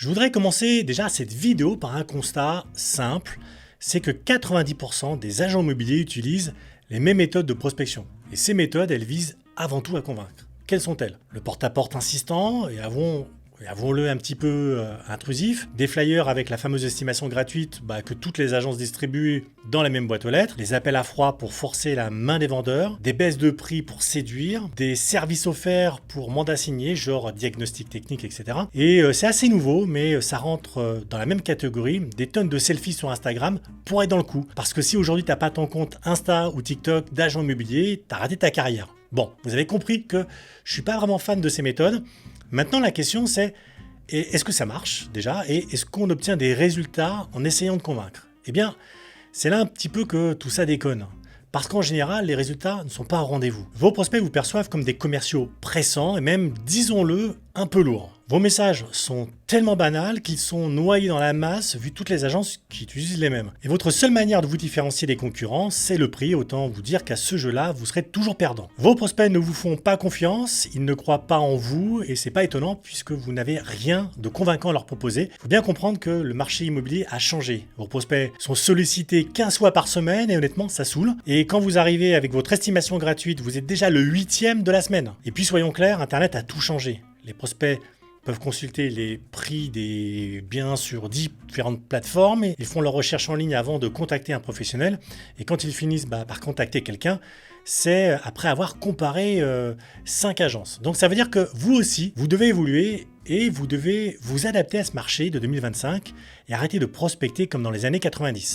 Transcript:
Je voudrais commencer déjà cette vidéo par un constat simple, c'est que 90% des agents immobiliers utilisent les mêmes méthodes de prospection. Et ces méthodes, elles visent avant tout à convaincre. Quelles sont-elles? Le porte-à-porte insistant, et avouons-le un petit peu intrusif, des flyers avec la fameuse estimation gratuite que toutes les agences distribuent dans la même boîte aux lettres, les appels à froid pour forcer la main des vendeurs, des baisses de prix pour séduire, des services offerts pour mandat signé, genre diagnostic technique, etc. Et c'est assez nouveau, mais ça rentre dans la même catégorie, des tonnes de selfies sur Instagram pour être dans le coup. Parce que si aujourd'hui t'as pas ton compte Insta ou TikTok d'agent immobilier, t'as raté ta carrière. Bon, vous avez compris que je suis pas vraiment fan de ces méthodes. Maintenant, la question c'est, est-ce que ça marche déjà et est-ce qu'on obtient des résultats en essayant de convaincre? Eh bien, c'est là un petit peu que tout ça déconne. Parce qu'en général, les résultats ne sont pas au rendez-vous. Vos prospects vous perçoivent comme des commerciaux pressants et même, disons-le, un peu lourds. Vos messages sont tellement banals qu'ils sont noyés dans la masse vu toutes les agences qui utilisent les mêmes. Et votre seule manière de vous différencier des concurrents, c'est le prix. Autant vous dire qu'à ce jeu-là, vous serez toujours perdant. Vos prospects ne vous font pas confiance, ils ne croient pas en vous et c'est pas étonnant puisque vous n'avez rien de convaincant à leur proposer. Il faut bien comprendre que le marché immobilier a changé. Vos prospects sont sollicités 15 fois par semaine et honnêtement, ça saoule. Et quand vous arrivez avec votre estimation gratuite, vous êtes déjà le 8e de la semaine. Et puis soyons clairs, Internet a tout changé. Les prospects peuvent consulter les prix des biens sur 10 différentes plateformes et ils font leur recherche en ligne avant de contacter un professionnel. Et quand ils finissent par contacter quelqu'un, c'est après avoir comparé 5 agences. Donc ça veut dire que vous aussi, vous devez évoluer et vous devez vous adapter à ce marché de 2025 et arrêter de prospecter comme dans les années 90.